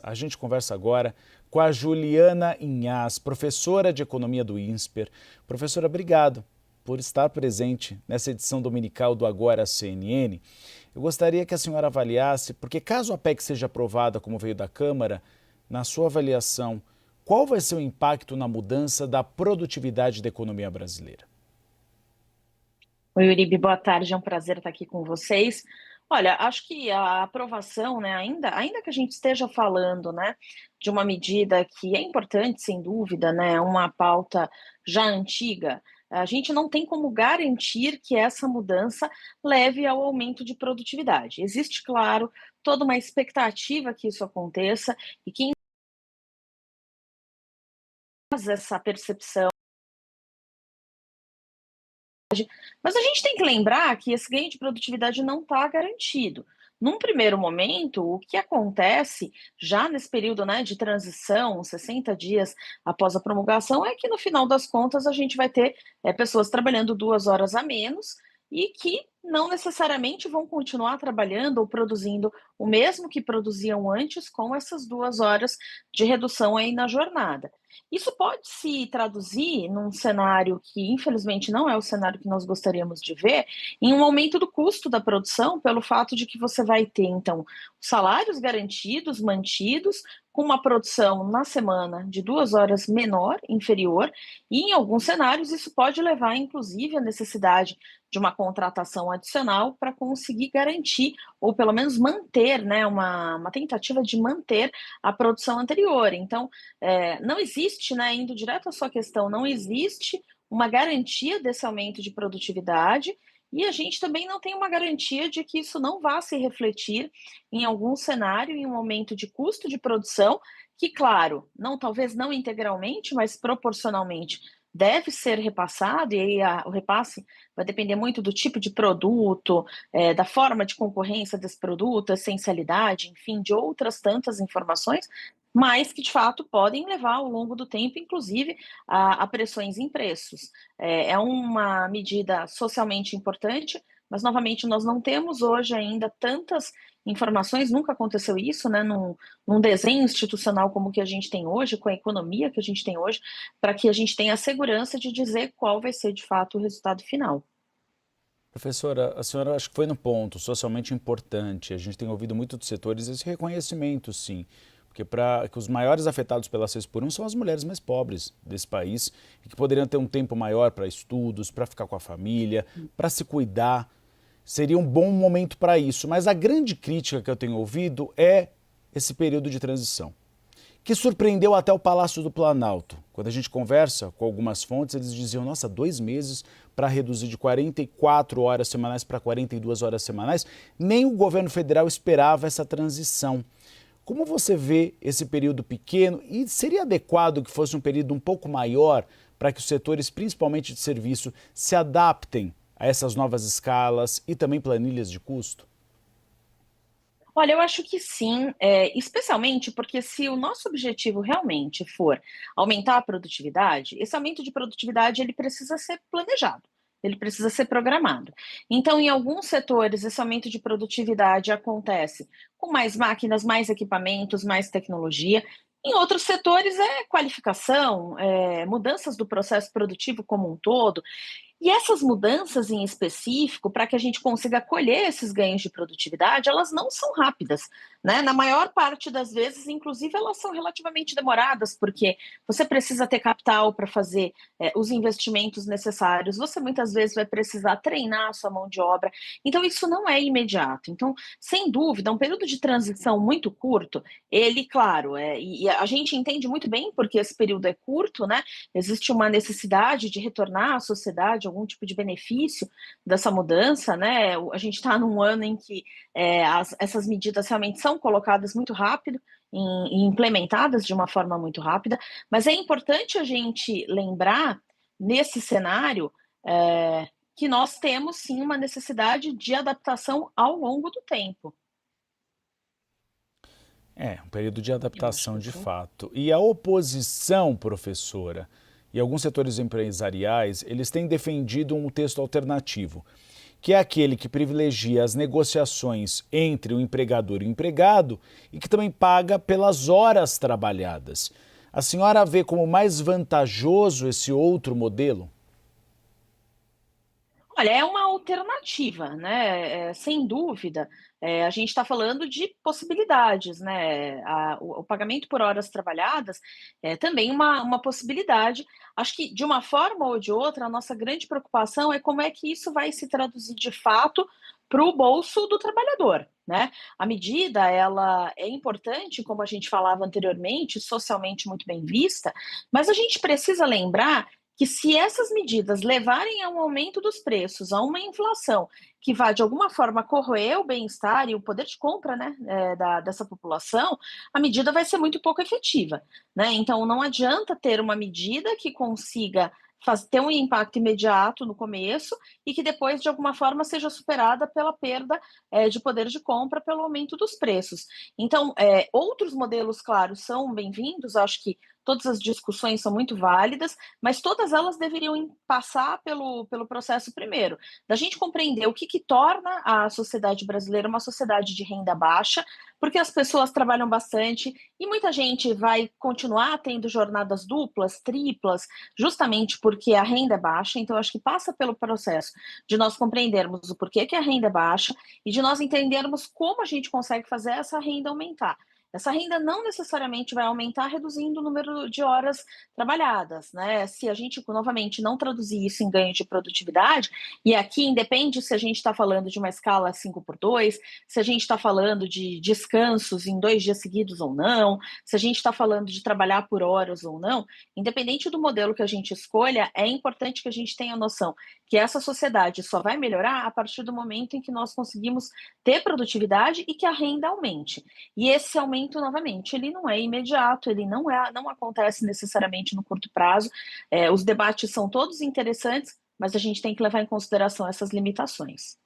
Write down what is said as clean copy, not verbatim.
A gente conversa agora com a Juliana Inhas, professora de Economia do INSPER. Professora, obrigado por estar presente nessa edição dominical do Agora CNN. Eu gostaria que a senhora avaliasse, porque caso a PEC seja aprovada como veio da Câmara, na sua avaliação, qual vai ser o impacto na mudança da produtividade da economia brasileira? Oi, Uribe, boa tarde, é um prazer estar aqui com vocês. Olha, acho que a aprovação, né, ainda que a gente esteja falando, né, de uma medida que é importante, sem dúvida, né, uma pauta já antiga, a gente não tem como garantir que essa mudança leve ao aumento de produtividade. Existe, claro, toda uma expectativa que isso aconteça e que faz essa percepção. Mas a gente tem que lembrar que esse ganho de produtividade não está garantido. Num primeiro momento, o que acontece já nesse período, né, de transição, 60 dias após a promulgação, é que no final das contas a gente vai ter pessoas trabalhando 2 horas a menos e que não necessariamente vão continuar trabalhando ou produzindo o mesmo que produziam antes com essas 2 horas de redução aí na jornada. Isso pode se traduzir num cenário que, infelizmente, não é o cenário que nós gostaríamos de ver, em um aumento do custo da produção, pelo fato de que você vai ter, então, salários garantidos, mantidos, com uma produção na semana de 2 horas menor, inferior, e em alguns cenários isso pode levar, inclusive, à necessidade de uma contratação adicional para conseguir garantir, ou pelo menos manter, né, uma tentativa de manter a produção anterior. Então, não existe, né, indo direto à sua questão, não existe uma garantia desse aumento de produtividade e a gente também não tem uma garantia de que isso não vá se refletir em algum cenário, em um aumento de custo de produção, que, claro, não, talvez não integralmente, mas proporcionalmente deve ser repassado, e aí o repasse vai depender muito do tipo de produto, da forma de concorrência desse produto, essencialidade, enfim, de outras tantas informações, mas que de fato podem levar ao longo do tempo, inclusive, a pressões em preços. É uma medida socialmente importante, mas novamente nós não temos hoje ainda tantas informações, nunca aconteceu isso, né, num desenho institucional como o que a gente tem hoje, com a economia que a gente tem hoje, para que a gente tenha a segurança de dizer qual vai ser de fato o resultado final. Professora, a senhora acho que foi no ponto, socialmente importante. A gente tem ouvido muito dos setores esse reconhecimento, sim. Porque para que os maiores afetados pela 6x1 são as mulheres mais pobres desse país e que poderiam ter um tempo maior para estudos, para ficar com a família, para se cuidar. Seria um bom momento para isso. Mas a grande crítica que eu tenho ouvido é esse período de transição, que surpreendeu até o Palácio do Planalto. Quando a gente conversa com algumas fontes, eles diziam, nossa, 2 meses para reduzir de 44 horas semanais para 42 horas semanais. Nem o governo federal esperava essa transição. Como você vê esse período pequeno e seria adequado que fosse um período um pouco maior para que os setores, principalmente de serviço, se adaptem a essas novas escalas e também planilhas de custo? Olha, eu acho que sim, especialmente porque se o nosso objetivo realmente for aumentar a produtividade, esse aumento de produtividade ele precisa ser planejado, ele precisa ser programado. Então, em alguns setores, esse aumento de produtividade acontece com mais máquinas, mais equipamentos, mais tecnologia. Em outros setores é qualificação, mudanças do processo produtivo como um todo. E essas mudanças em específico, para que a gente consiga colher esses ganhos de produtividade, elas não são rápidas, né? Na maior parte das vezes, inclusive, elas são relativamente demoradas, porque você precisa ter capital para fazer os investimentos necessários, você muitas vezes vai precisar treinar a sua mão de obra, então isso não é imediato. Então, sem dúvida, um período de transição muito curto, ele, claro, e a gente entende muito bem porque esse período é curto, né? Existe uma necessidade de retornar à sociedade algum tipo de benefício dessa mudança, né? A gente está num ano em que essas medidas realmente são colocadas muito rápido e implementadas de uma forma muito rápida, mas é importante a gente lembrar, nesse cenário, que nós temos sim uma necessidade de adaptação ao longo do tempo. É, um período de Eu acho adaptação que de sim. fato. E a oposição, professora, e alguns setores empresariais, eles têm defendido um texto alternativo, que é aquele que privilegia as negociações entre o empregador e o empregado e que também paga pelas horas trabalhadas. A senhora vê como mais vantajoso esse outro modelo? Olha, é uma alternativa, né, sem dúvida, a gente está falando de possibilidades, né, o pagamento por horas trabalhadas é também uma possibilidade. Acho que, de uma forma ou de outra, a nossa grande preocupação é como é que isso vai se traduzir de fato para o bolso do trabalhador, né. A medida, ela é importante, como a gente falava anteriormente, socialmente muito bem vista, mas a gente precisa lembrar que se essas medidas levarem a um aumento dos preços, a uma inflação que vai de alguma forma corroer o bem-estar e o poder de compra, né, dessa população, a medida vai ser muito pouco efetiva, né? Então não adianta ter uma medida que consiga ter um impacto imediato no começo e que depois, de alguma forma, seja superada pela perda de poder de compra pelo aumento dos preços. Então, outros modelos, claro, são bem-vindos, acho que todas as discussões são muito válidas, mas todas elas deveriam passar pelo processo primeiro, da gente compreender o que torna a sociedade brasileira uma sociedade de renda baixa, porque as pessoas trabalham bastante e muita gente vai continuar tendo jornadas duplas, triplas, justamente porque a renda é baixa. Então, acho que passa pelo processo de nós compreendermos o porquê que a renda é baixa e de nós entendermos como a gente consegue fazer essa renda aumentar. Essa renda não necessariamente vai aumentar reduzindo o número de horas trabalhadas, né? Se a gente, novamente, não traduzir isso em ganho de produtividade, e aqui independe se a gente está falando de uma escala 5 por 2, se a gente está falando de descansos em 2 dias seguidos ou não, se a gente está falando de trabalhar por horas ou não, independente do modelo que a gente escolha, é importante que a gente tenha noção que essa sociedade só vai melhorar a partir do momento em que nós conseguimos ter produtividade e que a renda aumente. E esse aumento, novamente, ele não é imediato, ele não acontece necessariamente no curto prazo. Os debates são todos interessantes, mas a gente tem que levar em consideração essas limitações.